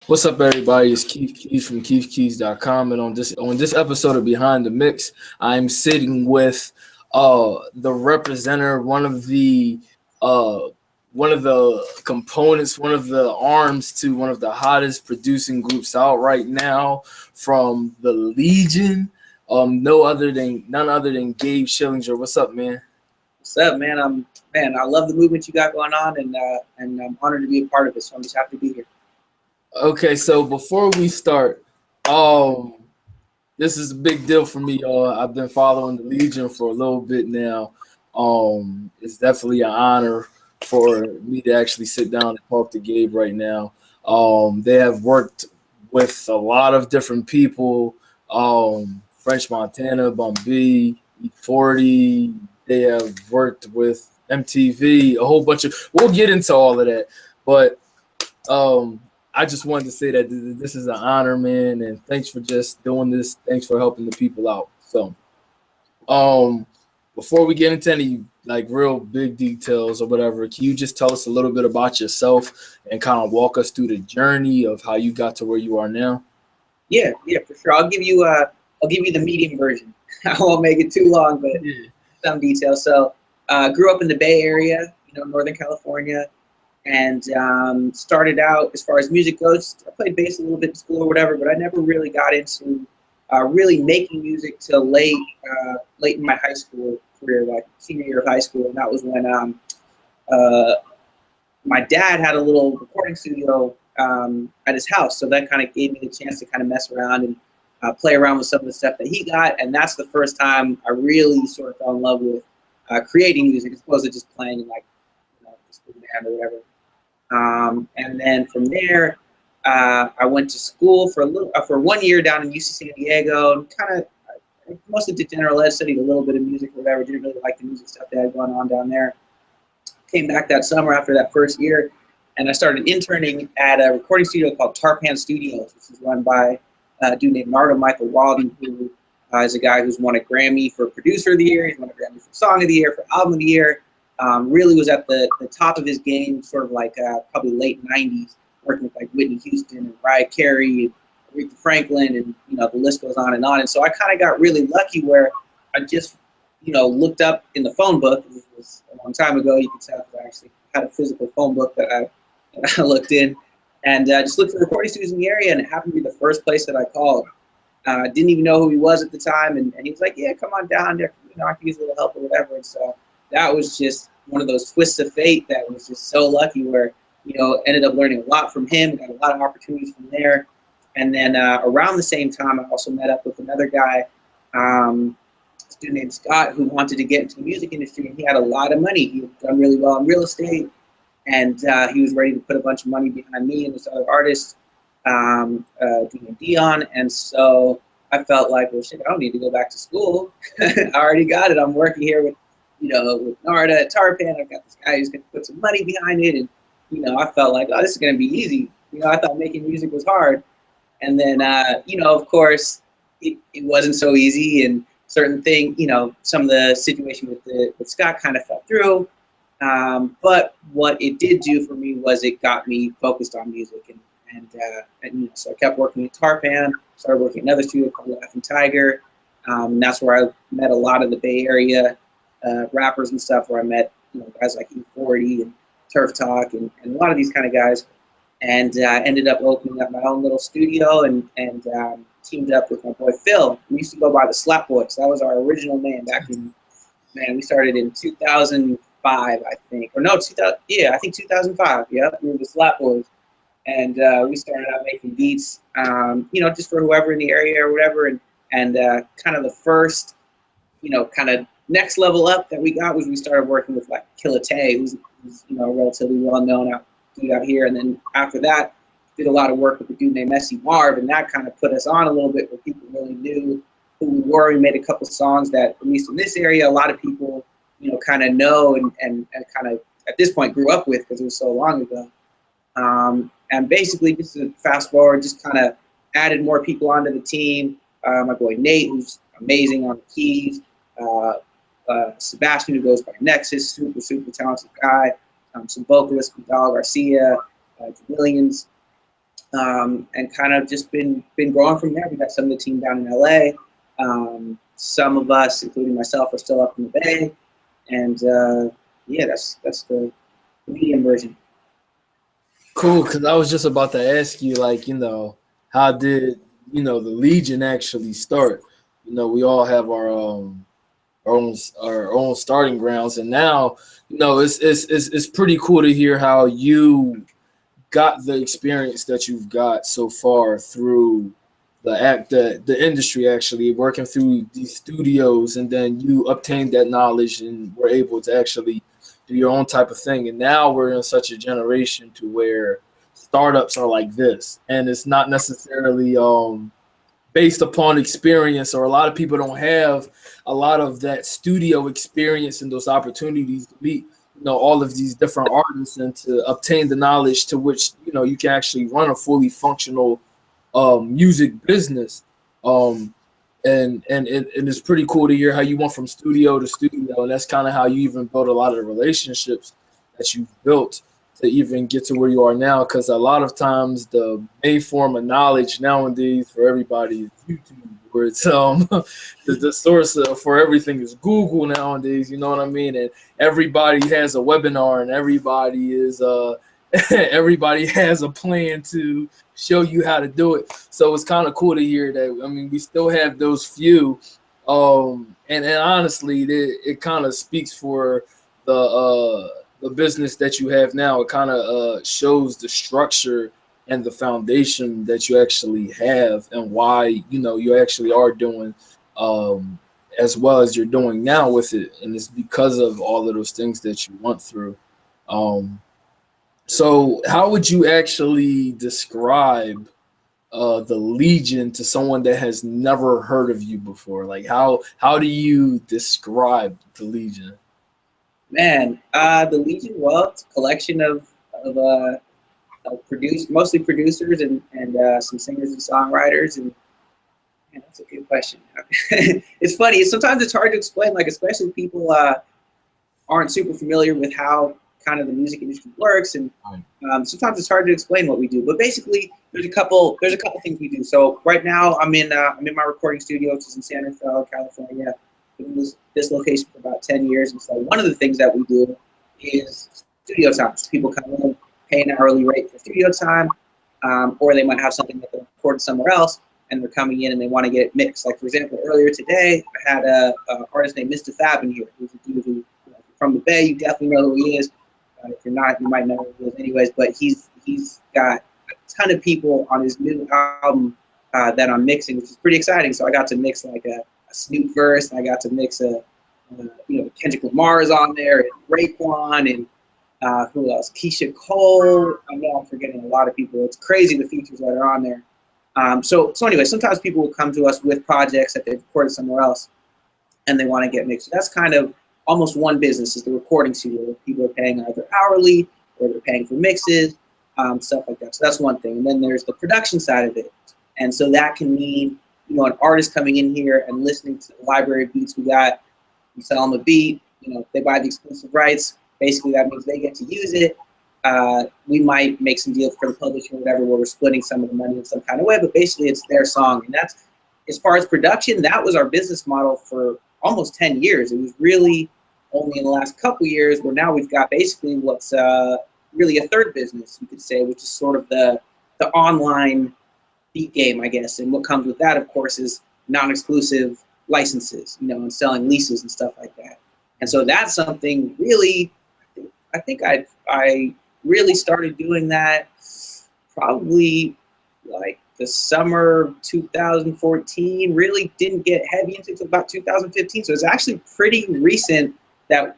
What's up, everybody? It's Keef Keyz from KeefKeyz.com, and on this episode of Behind the Mix, I'm sitting with the representative, uh one of the components, one of the arms to one of the hottest producing groups out right now from the Legion. None other than Gabe Schillinger. What's up, man? What's up, man? I love the movement you got going on, and I'm honored to be a part of it. So I'm just happy to be here. Okay, so before we start, um, this is a big deal for me, y'all. I've been following the Legion for a little bit now. It's definitely an honor for me to actually sit down and talk to Gabe right now. They have worked with a lot of different people. French Montana, Bun-B, E40. They have worked with MTV, a whole bunch of. We'll get into all of that, but I just wanted to say that this is an honor, man, and thanks for just doing this. Thanks for helping the people out. So, um, before we get into any like real big details or whatever, can you just tell us a little bit about yourself and kind of walk us through the journey of how you got to where you are now? Yeah, for sure. I'll give you the medium version. I won't make it too long, but some details. So, grew up in the Bay Area, Northern California. And started out, as far as music goes, I played bass a little bit in school or whatever, but I never really got into really making music till late in my high school career, like senior year of high school. And that was when my dad had a little recording studio at his house. So that kind of gave me the chance to kind of mess around and play around with some of the stuff that he got. And that's the first time I really sort of fell in love with creating music as opposed to just playing in like, the school band or whatever. And then from there, I went to school for 1 year down in UC San Diego, and kind of mostly did general ed, studied a little bit of music or whatever. Didn't really like the music stuff that had going on down there. Came back that summer after that first year, and I started interning at a recording studio called Tarpan Studios, which is run by a dude named Michael Walden, who is a guy who's won a Grammy for Producer of the Year. He's won a Grammy for Song of the Year, for Album of the Year. Really was at the top of his game, sort of like probably late 90s, working with like Whitney Houston and Mariah Carey and Aretha Franklin, and the list goes on. And so I kind of got really lucky where I just looked up in the phone book. This was a long time ago. You could tell I actually had a physical phone book that I looked in, and just looked for recording studios in the area, and it happened to be the first place that I called. Didn't even know who he was at the time, and he was like, "Yeah, come on down there. I can use a little help or whatever." And so that was just one of those twists of fate that was just so lucky where, ended up learning a lot from him, got a lot of opportunities from there. And then around the same time, I also met up with another guy, a student named Scott, who wanted to get into the music industry, and he had a lot of money. He had done really well in real estate, and he was ready to put a bunch of money behind me and this other artist, named Dion. And so I felt like, well, shit, I don't need to go back to school. I already got it. I'm working here with Narda at Tarpan. I've got this guy who's going to put some money behind it. And, I felt like, oh, this is going to be easy. I thought making music was hard. And then, of course, it wasn't so easy. And certain things, some of the situation with Scott kind of fell through. But what it did do for me was it got me focused on music. And so I kept working at Tarpan, started working at another studio called Laughing Tiger. And that's where I met a lot of the Bay Area rappers and stuff, where I met guys like E40 and Turf Talk and a lot of these kind of guys, and ended up opening up my own little studio and teamed up with my boy Phil. We used to go by the Slap Boys. That was our original name back in, we started in 2005, I think, or no, 2000, yeah, I think 2005. Yep, we were the Slap Boys, and we started out making beats, just for whoever in the area or whatever, and kind of the first, kind of next level up that we got was we started working with like Killa Tay, who's relatively well known out here. And then after that, did a lot of work with a dude named Marv, and that kind of put us on a little bit where people really knew who we were. We made a couple songs that, at least in this area, a lot of people kind of know and kind of at this point grew up with because it was so long ago. And basically, just to fast forward, just kind of added more people onto the team. My boy Nate, who's amazing on the keys. Sebastian, who goes by Nexus, super talented guy. Some vocalists, Vidal Garcia, Millions. and kind of just been growing from there. We got some of the team down in LA. Some of us, including myself, are still up in the Bay, and yeah, that's the medium version. Cool, because I was just about to ask you, like, how did the Legion actually start? We all have our own starting grounds, and now it's pretty cool to hear how you got the experience that you've got so far through the industry, actually working through these studios, and then you obtained that knowledge and were able to actually do your own type of thing. And now we're in such a generation to where startups are like this, and it's not necessarily based upon experience, or a lot of people don't have a lot of that studio experience and those opportunities to meet all of these different artists and to obtain the knowledge to which you can actually run a fully functional music business. And it's pretty cool to hear how you went from studio to studio, and that's kind of how you even built a lot of the relationships that you've built to even get to where you are now. Because a lot of times the main form of knowledge nowadays for everybody is YouTube, where it's the source for everything is Google nowadays. You know what I mean? And everybody has a webinar, and everybody is everybody has a plan to show you how to do it. So it's kind of cool to hear that. I mean, we still have those few, and honestly, it kind of speaks for the business that you have now. It kind of shows the structure and the foundation that you actually have, and why you actually are doing as well as you're doing now with it, and it's because of all of those things that you went through. So, how would you actually describe the Legion to someone that has never heard of you before? Like, how do you describe the Legion? Man, the Legion, well, it's a collection of mostly producers and some singers and songwriters. And man, that's a good question. It's funny. Sometimes it's hard to explain, like especially people aren't super familiar with how kind of the music industry works, and sometimes it's hard to explain what we do. But basically, there's a couple things we do. So right now, I'm in my recording studio, which is in San Rafael, California. Been in this location for about 10 years, and so one of the things that we do is studio time. So people come in, pay an hourly rate for studio time, or they might have something that they're recording somewhere else, and they're coming in and they want to get it mixed. Like for example, earlier today, I had a artist named Mr. Fab in here, who's a dude who, from the Bay. You definitely know who he is. If you're not, you might know who he is anyways. But he's got a ton of people on his new album that I'm mixing, which is pretty exciting. So I got to mix like a Snoop verse, and I got to mix Kendrick Lamar's on there, and Raekwon, and who else? Keisha Cole. I know I'm forgetting a lot of people. It's crazy the features that are on there. So anyway, sometimes people will come to us with projects that they've recorded somewhere else, and they want to get mixed. So that's kind of almost one business, is the recording studio. People are paying either hourly or they're paying for mixes, stuff like that. So that's one thing. And then there's the production side of it. And so that can mean, an artist coming in here and listening to the library of beats we got. We sell them a beat, they buy the exclusive rights. Basically, that means they get to use it. We might make some deals for the publisher or whatever, where we're splitting some of the money in some kind of way, but basically it's their song. And that's, as far as production, that was our business model for almost 10 years. It was really only in the last couple of years where now we've got basically what's really a third business, you could say, which is sort of the online beat game, I guess. And what comes with that, of course, is non-exclusive licenses, and selling leases and stuff like that. And so that's something really, I think I really started doing that probably like the summer 2014, really didn't get heavy into it until about 2015. So it's actually pretty recent that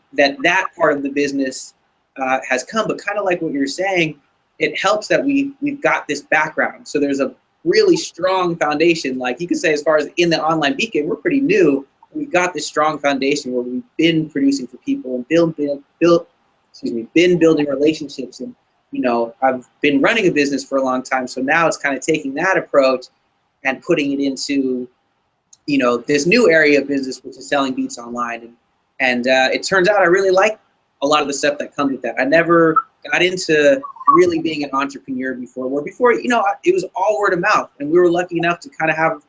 part of the business has come. But kind of like what you're saying, it helps that we've got this background. So there's a really strong foundation. Like you could say, as far as in the online beat game, we're pretty new. We've got this strong foundation where we've been producing for people and been building relationships. And I've been running a business for a long time. So now it's kind of taking that approach and putting it into this new area of business, which is selling beats online. And it turns out I really like a lot of the stuff that comes with that. I never got into really being an entrepreneur before, where before, you know, it was all word of mouth, and we were lucky enough to kind of have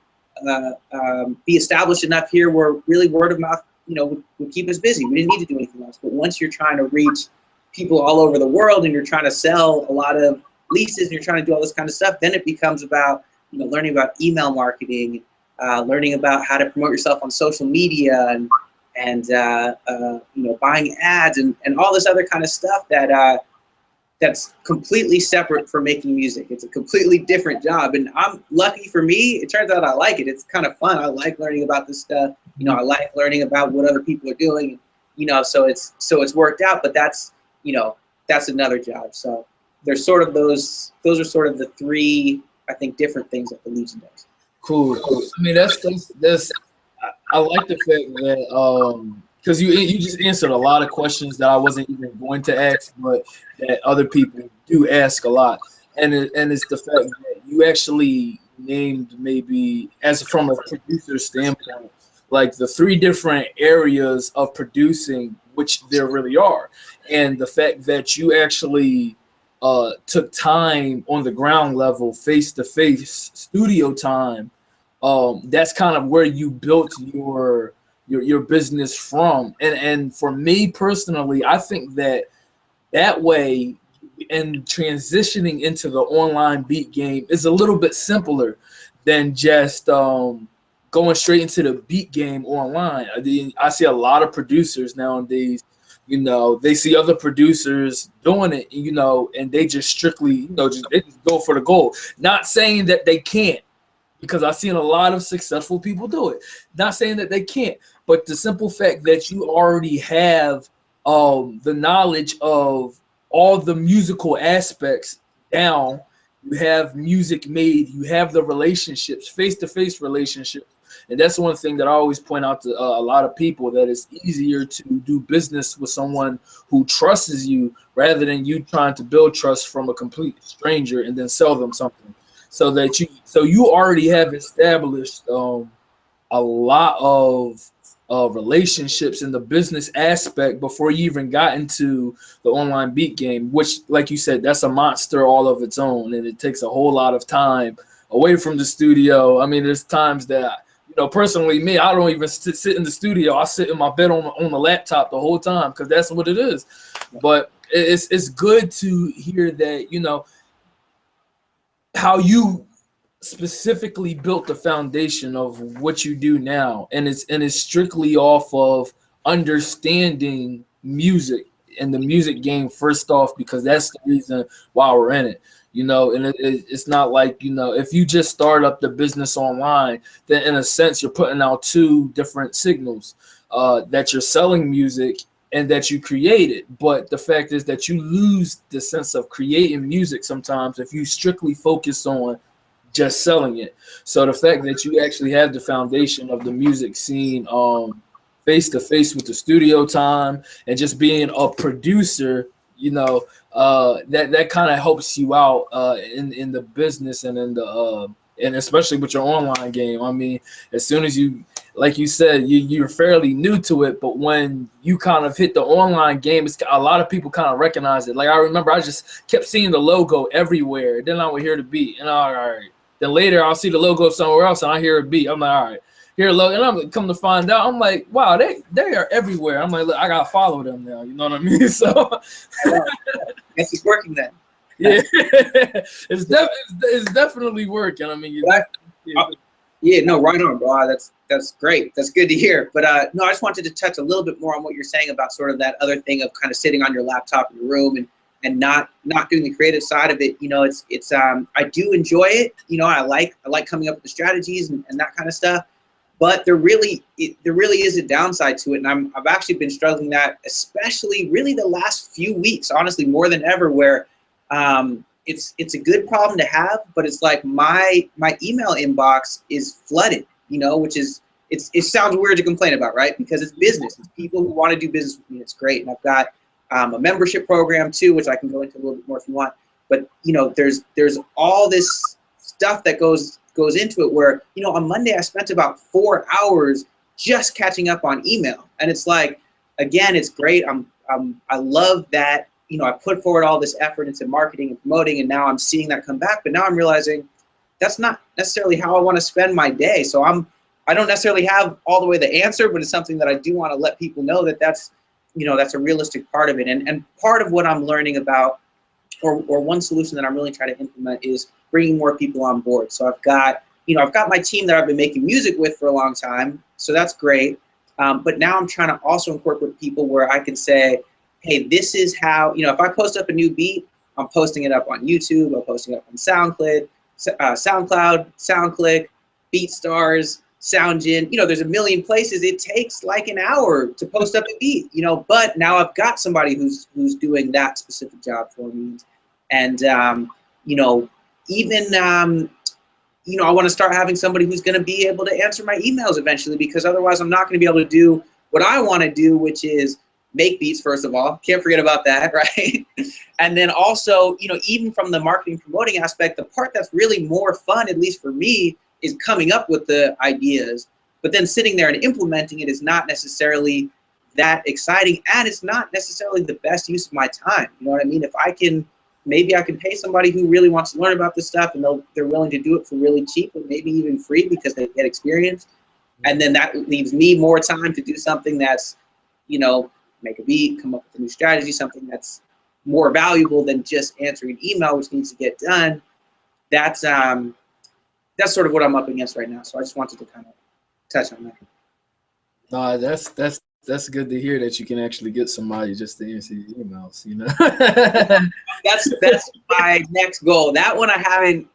be established enough here where really word of mouth, you know, would keep us busy. We didn't need to do anything else. But once you're trying to reach people all over the world and you're trying to sell a lot of leases and you're trying to do all this kind of stuff, then it becomes about, you know, learning about email marketing, learning about how to promote yourself on social media, and you know, buying ads and all this other kind of stuff that that's completely separate from making music. It's a completely different job, and I'm lucky. For me, it turns out I like it. It's kind of fun. I like learning about this stuff. You know, I like learning about what other people are doing. You know, so it's worked out. But that's, you know, that's another job. So there's sort of those are sort of the three, I think, different things that the Legion does. Cool. I mean, that's I like the fact that because you just answered a lot of questions that I wasn't even going to ask, but that other people do ask a lot, and it's the fact that you actually named, maybe as from a producer standpoint, like the 3 different areas of producing, which there really are, and the fact that you actually took time on the ground level, face-to-face studio time. That's kind of where you built your business from. And for me personally, I think that way, and transitioning into the online beat game is a little bit simpler than just going straight into the beat game online. I see a lot of producers nowadays, you know, they see other producers doing it, you know, and they just strictly, you know, they just go for the goal. Not saying that they can't, because I've seen a lot of successful people do it. Not saying that they can't, but the simple fact that you already have the knowledge of all the musical aspects down, you have music made, you have the relationships, face-to-face relationships. And that's one thing that I always point out to a lot of people, that it's easier to do business with someone who trusts you rather than you trying to build trust from a complete stranger and then sell them something. So you already have established a lot of relationships in the business aspect before you even got into the online beat game, which, like you said, that's a monster all of its own, and it takes a whole lot of time away from the studio. I mean, there's times that, you know, personally, me, I don't even sit in the studio. I sit in my bed on the laptop the whole time, because that's what it is. But it's good to hear that, you know, how you specifically built the foundation of what you do now, and it's strictly off of understanding music and the music game first off, because that's the reason why we're in it, you know. And it's not like, you know, if you just start up the business online, then in a sense you're putting out 2 different signals, that you're selling music and that you create it. But the fact is that you lose the sense of creating music sometimes if you strictly focus on just selling it. So the fact that you actually have the foundation of the music scene face to face with the studio time and just being a producer, you know, that kind of helps you out in the business and in the and especially with your online game. I mean, as soon as you, like you said, you're fairly new to it, but when you kind of hit the online game, it's a lot of people kind of recognize it. Like, I remember I just kept seeing the logo everywhere. Then I would hear the beat, and all right. Then later I'll see the logo somewhere else, and I hear a beat. I'm like, all right, hear a logo, and I'm come to find out, I'm like, wow, they are everywhere. I'm like, look, I gotta follow them now. You know what I mean? So guess it's working then. Yeah, it's definitely working. I mean, yeah, no, right on, bro. That's great. That's good to hear. But no, I just wanted to touch a little bit more on what you're saying about sort of that other thing of kind of sitting on your laptop in your room and not doing the creative side of it. You know, it's I do enjoy it. You know, I like coming up with the strategies and that kind of stuff. But there really is a downside to it, and I've actually been struggling that, especially really the last few weeks, honestly, more than ever, where it's a good problem to have, but it's like my email inbox is flooded, you know, which is, it sounds weird to complain about, right? Because it's business. It's people who want to do business with me. It's great. And I've got a membership program too, which I can go into a little bit more if you want. But, you know, there's all this stuff that goes into it where, you know, on Monday I spent about 4 hours just catching up on email. And it's like, again, it's great. I love that, I put forward all this effort into marketing and promoting, and now I'm seeing that come back. But now I'm realizing that's not necessarily how I want to spend my day. So I don't necessarily have all the way the answer, but it's something that I do want to let people know that's a realistic part of it. And part of what I'm learning about, or one solution that I'm really trying to implement, is bringing more people on board. So I've got my team that I've been making music with for a long time. So that's great. But now I'm trying to also incorporate people where I can say, hey, this is how, if I post up a new beat, I'm posting it up on YouTube, I'm posting it up on SoundCloud, SoundClick, BeatStars, SoundGen. There's a million places. It takes like an hour to post up a beat, but now I've got somebody who's doing that specific job for me. And, I want to start having somebody who's going to be able to answer my emails eventually, because otherwise I'm not going to be able to do what I want to do, which is make beats, first of all. Can't forget about that, right? And then also, even from the marketing promoting aspect, the part that's really more fun, at least for me, is coming up with the ideas. But then sitting there and implementing it is not necessarily that exciting, and it's not necessarily the best use of my time. You know what I mean? Maybe I can pay somebody who really wants to learn about this stuff, and they're willing to do it for really cheap, or maybe even free, because they get experience. And then that leaves me more time to do something that's, make a beat, come up with a new strategy, something that's more valuable than just answering an email, which needs to get done. That's sort of what I'm up against right now. So I just wanted to kind of touch on that. That's good to hear that you can actually get somebody just to answer your emails. That's my next goal. That one I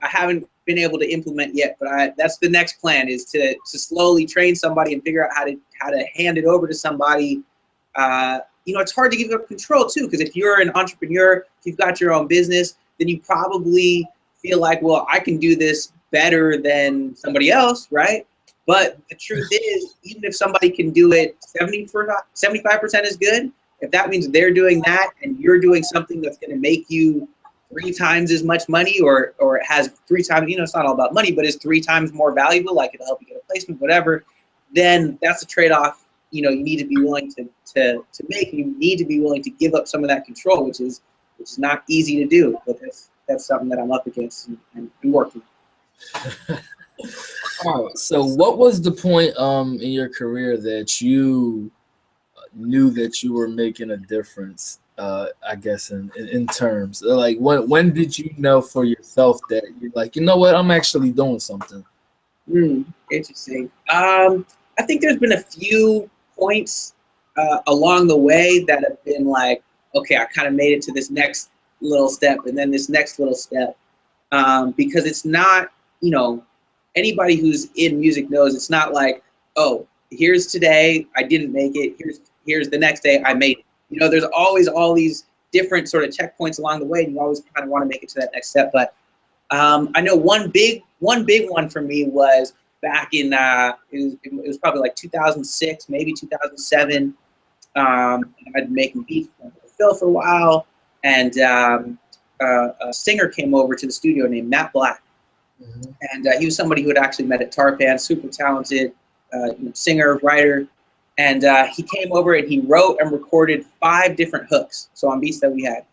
haven't been able to implement yet, but that's the next plan, is to slowly train somebody and figure out how to hand it over to somebody. It's hard to give up control too, because if you're an entrepreneur, if you've got your own business, then you probably feel like, well, I can do this better than somebody else, right? But the truth is, even if somebody can do it 75% is good, if that means they're doing that and you're doing something that's going to make you 3 times as much money, or it has 3 times, it's not all about money, but is 3 times more valuable, like it'll help you get a placement, whatever, then that's a trade-off, you need to be willing to make. You need to be willing to give up some of that control, which is not easy to do, but that's something that I'm up against and working. All right. So what was the point in your career that you knew that you were making a difference, I guess, in terms like when did you know for yourself that you're like, you know what, I'm actually doing something? Interesting. I think there's been a few points along the way that have been like, okay, I kind of made it to this next little step, and then this next little step, because it's not, anybody who's in music knows it's not like, oh, here's today, I didn't make it, here's the next day, I made it. There's always all these different sort of checkpoints along the way, and you always kind of want to make it to that next step. But I know one big one for me was back in it was probably like 2006, maybe 2007. I'd been making beats for Phil for a while, and a singer came over to the studio named Matt Black. Mm-hmm. And he was somebody who had actually met at Tarpan, super talented singer, writer. And he came over and he wrote and recorded 5 different hooks. So on beats that we had,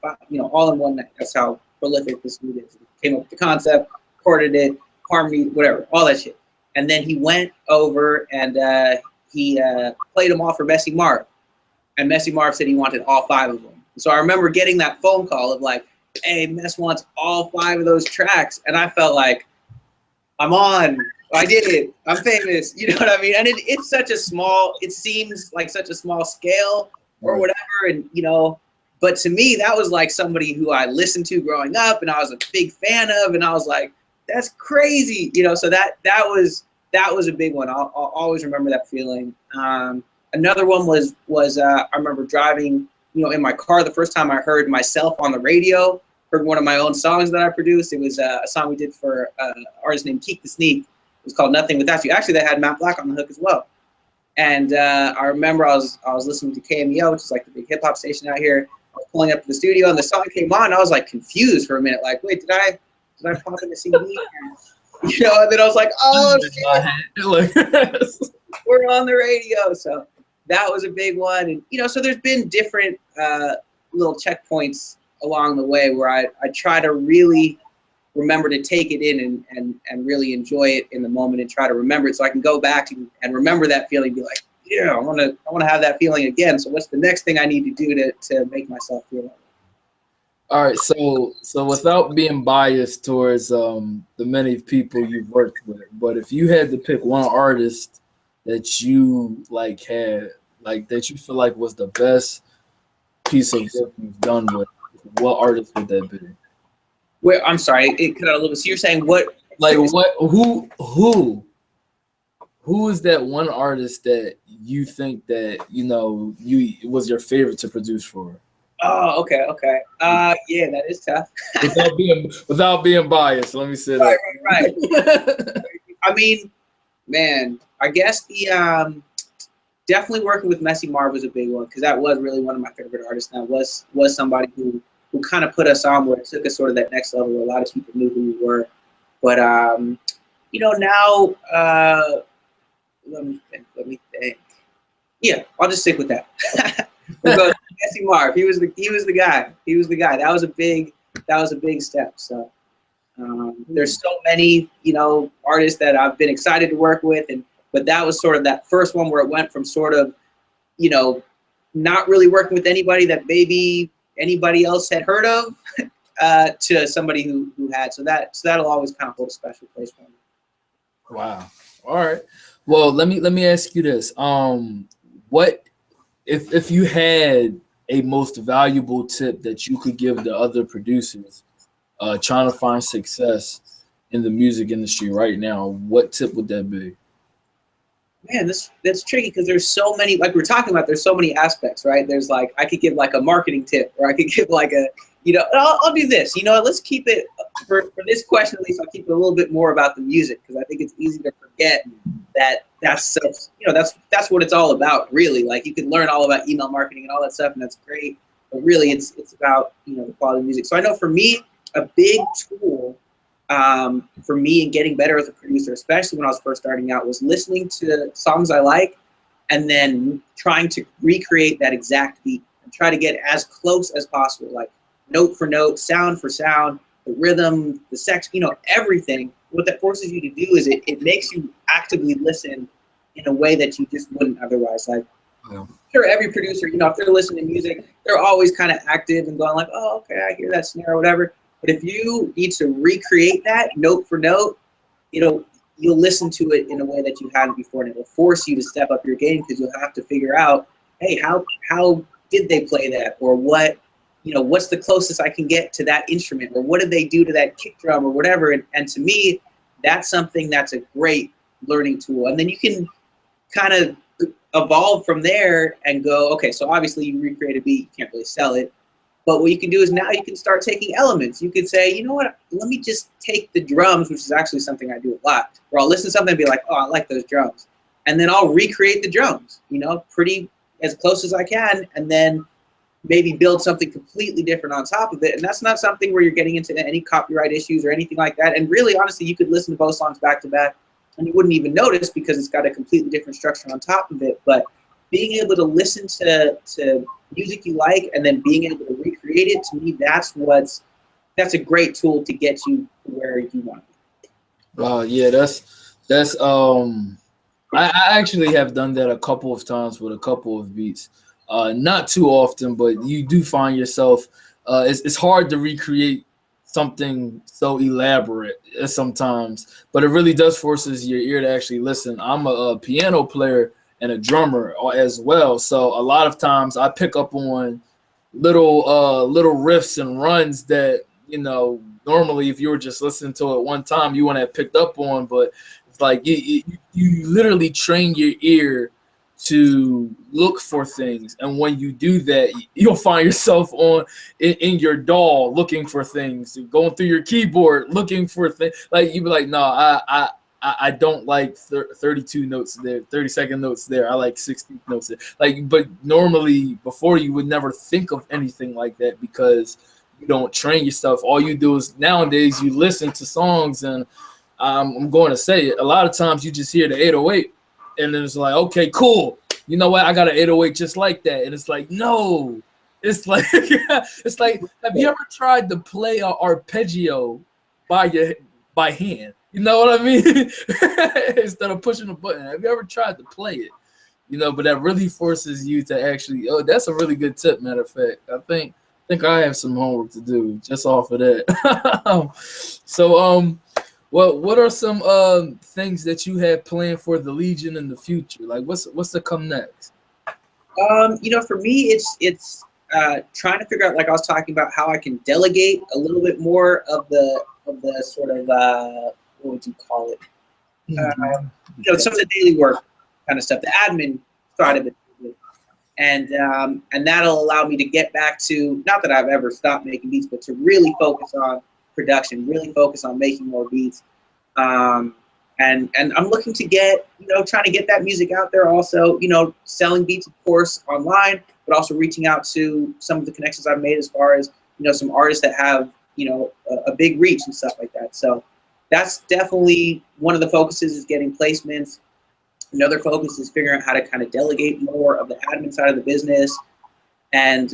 all in one night. That's how prolific this dude is. He came up with the concept, recorded it, harmony, whatever, all that shit. And then he went over and he played them all for Messy Marv. And Messy Marv said he wanted all 5 of them. So I remember getting that phone call of like, hey, Mess wants all 5 of those tracks. And I felt like, I'm on. I did it. I'm famous. You know what I mean? And it's such a small, it seems like such a small scale or whatever. And, but to me, that was like somebody who I listened to growing up and I was a big fan of. And I was like, that's crazy. So that was a big one. I'll always remember that feeling. Another one was I remember driving, in my car the first time I heard myself on the radio, heard one of my own songs that I produced. It was a song we did for an artist named Keef Keyz. It was called Nothing Without You. Actually, they had Matt Black on the hook as well. And I remember I was listening to KMEL, which is like the big hip hop station out here. I was pulling up to the studio and the song came on. And I was like confused for a minute, like, wait, did I pop in the CD? And then I was like, oh shit, we're on the radio. So that was a big one. And so there's been different little checkpoints along the way where I try to really remember to take it in and really enjoy it in the moment and try to remember it so I can go back and remember that feeling and be like, yeah, I want to have that feeling again. So what's the next thing I need to do to make myself feel like that? All right, so without being biased towards the many people you've worked with, but if you had to pick one artist that you that you feel like was the best piece of work you've done with, what artist would that be? Where I'm sorry, it cut out a little bit. So you're saying what? Like what? Who is that one artist that you think that you was your favorite to produce for? Oh, okay. Yeah, that is tough. without being biased, let me say Right. that. I mean, man, I guess the definitely working with Messy Marv was a big one because that was really one of my favorite artists. That was somebody who kind of put us on where it took us sort of that next level where a lot of people knew who we were. But now let me think. Yeah, I'll just stick with that. We'll go Messy Marv. He was the guy. That was a big step. So there's so many artists that I've been excited to work with, but that was sort of that first one where it went from sort of not really working with anybody that maybe anybody else had heard of to somebody who had. So that'll always kind of hold a special place for me. Wow. All right. Well, let me ask you this. What if you had a most valuable tip that you could give to other producers trying to find success in the music industry right now, what tip would that be? Man, that's tricky because there's so many, like we're talking about, there's so many aspects, right? There's like, I could give like a marketing tip, or I could give like I'll do this, let's keep it, for this question at least, I'll keep it a little bit more about the music because I think it's easy to forget that's what it's all about, really. Like you can learn all about email marketing and all that stuff, and that's great, but really it's about, the quality of music. So I know for me, a big tool for me in getting better as a producer, especially when I was first starting out, was listening to songs I like and then trying to recreate that exact beat and try to get as close as possible, like note for note, sound for sound, the rhythm, the sex, everything. What that forces you to do is it makes you actively listen in a way that you just wouldn't otherwise. Like, sure, every producer, if they're listening to music, they're always kind of active and going like, oh, okay, I hear that snare or whatever. But if you need to recreate that note for note, you'll listen to it in a way that you hadn't before, and it will force you to step up your game because you'll have to figure out, hey, how did they play that, or what's the closest I can get to that instrument, or what did they do to that kick drum or whatever. And to me, that's something that's a great learning tool. And then you can kind of evolve from there and go, okay, so obviously you recreate a beat, you can't really sell it. But what you can do is now you can start taking elements. You could say, you know what, let me just take the drums, which is actually something I do a lot, where I'll listen to something and be like, oh, I like those drums. And then I'll recreate the drums, pretty as close as I can, and then maybe build something completely different on top of it. And that's not something where you're getting into any copyright issues or anything like that. And really, honestly, you could listen to both songs back to back and you wouldn't even notice because it's got a completely different structure on top of it. But being able to listen to music you like and then being able to recreate it, to me, that's a great tool to get you where you want to be. Yeah, that's I actually have done that a couple of times with a couple of beats. Not too often, but you do find yourself it's hard to recreate something so elaborate sometimes, but it really does forces your ear to actually listen. I'm a piano player and a drummer as well, so a lot of times I pick up on little riffs and runs that normally if you were just listening to it one time you wouldn't have picked up on, but it's like you literally train your ear to look for things, and when you do that, you'll find yourself in your DAW looking for things, going through your keyboard looking for things. Like you'd be like, no, I don't like 32 notes there, 30-second notes there. I like 60 notes there. Like, but normally before you would never think of anything like that because you don't train yourself. All you do is nowadays you listen to songs, and I'm going to say it. A lot of times you just hear the 808. And then it's like, okay, cool. You know what? I got an 808 just like that. And it's like, no, It's like it's like, have you ever tried to play an arpeggio by hand? You know what I mean? Instead of pushing a button. Have you ever tried to play it? You know, but that really forces you to actually. Oh, that's a really good tip. Matter of fact, I think I have some homework to do just off of that. So, what are some things that you have planned for the Legion in the future? Like, what's to come next? For me, it's trying to figure out, like I was talking about, how I can delegate a little bit more of the sort of what would you call it? Some of the daily work kind of stuff, the admin side of it, and that'll allow me to get back to, not that I've ever stopped making beats, but to really focus on production, really focus on making more beats. And I'm looking to get, trying to get that music out there also, selling beats, of course, online, but also reaching out to some of the connections I've made as far as, some artists that have, a big reach and stuff like that. So that's definitely one of the focuses, is getting placements. Another focus is figuring out how to kind of delegate more of the admin side of the business. And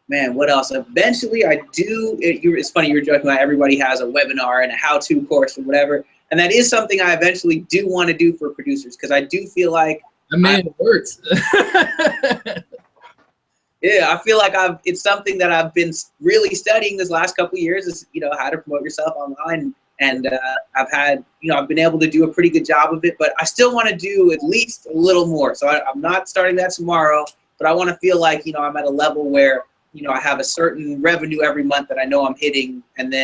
man, what else? Eventually, I do. It's funny, you were joking about everybody has a webinar and a how-to course or whatever. And that is something I eventually do want to do for producers, because I do feel like, it works. Yeah, I feel like it's something that I've been really studying this last couple of years, is, how to promote yourself online. And I've been able to do a pretty good job of it, but I still want to do at least a little more. So I'm not starting that tomorrow, but I want to feel like, I'm at a level where, I have a certain revenue every month that I know I'm hitting. And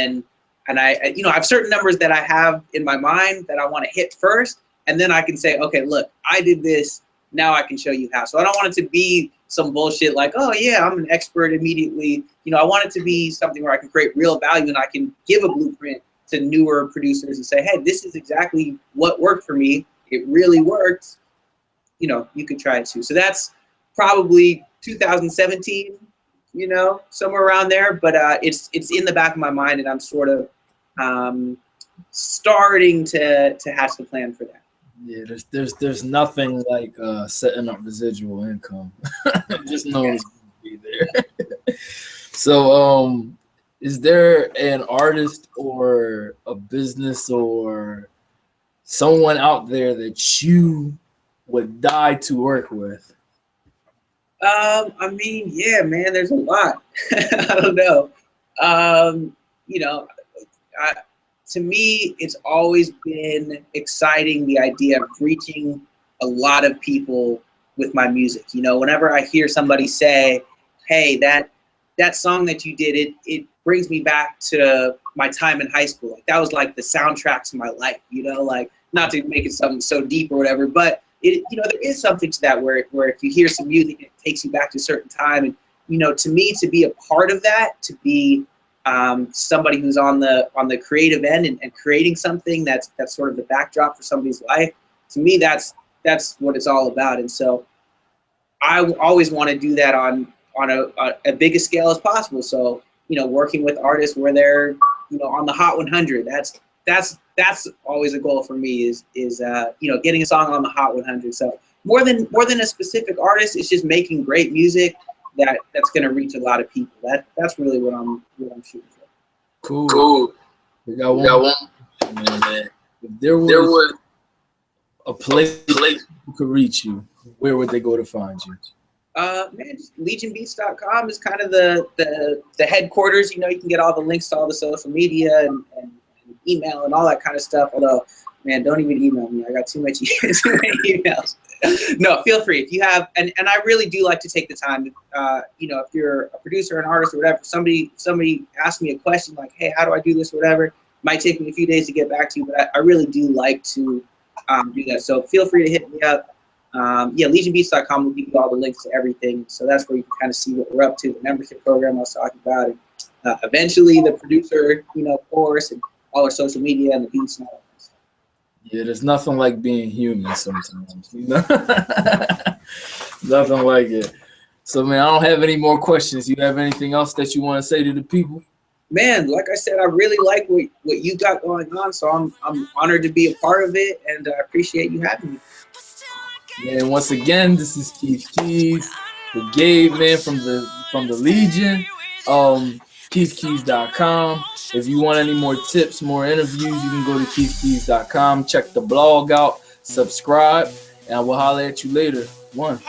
I have certain numbers that I have in my mind that I want to hit first. And then I can say, okay, look, I did this. Now I can show you how. So I don't want it to be some bullshit like, oh yeah, I'm an expert immediately. I want it to be something where I can create real value, and I can give a blueprint to newer producers and say, hey, this is exactly what worked for me. It really worked. You could try it too. So that's probably 2017, somewhere around there. But it's in the back of my mind, and I'm sort of starting to hatch the plan for that. Yeah, there's nothing like setting up residual income. Just know it's going to be there. So, is there an artist or a business or someone out there that you would die to work with? Yeah, man, there's a lot. I don't know. To me, it's always been exciting, the idea of reaching a lot of people with my music. Whenever I hear somebody say, hey, that song that you did, it brings me back to my time in high school. Like, that was like the soundtrack to my life, like, not to make it something so deep or whatever, but there is something to that where if you hear some music, it takes you back to a certain time. And, to me, to be a part of that, to be somebody who's on the creative end and creating something that's sort of the backdrop for somebody's life, to me, that's what it's all about. And so I always want to do that on a biggest scale as possible. So, working with artists where they're, on the Hot 100, that's always a goal for me, is getting a song on the Hot 100. So more than a specific artist, it's just making great music that's going to reach a lot of people. That's really what I'm shooting for. Cool. We got one. Man. If there was a place who could reach you, where would they go to find you? Man, just legionbeats.com is kind of the headquarters. You can get all the links to all the social media and email and all that kind of stuff. Although, man, don't even email me. I got too many emails. No, feel free if you have, and I really do like to take the time. If you're a producer, an artist, or whatever, somebody asks me a question like, hey, how do I do this, or whatever. It might take me a few days to get back to you, but I really do like to do that. So feel free to hit me up. legionbeats.com will give you all the links to everything. So that's where you can kind of see what we're up to, the membership program I was talking about, and eventually the producer, course, and all our social media and the beats and all that. Yeah, there's nothing like being human sometimes. Nothing like it. So, man, I don't have any more questions. You have anything else that you want to say to the people? Man, like I said, I really like what you got going on. So I'm honored to be a part of it, and I appreciate you having me. And once again, this is Keef Keyz. with Gabe, man, from the Legion. KeefKeyz.com. If you want any more tips, more interviews, you can go to KeefKeyz.com. Check the blog out, subscribe, and I will holler at you later. One.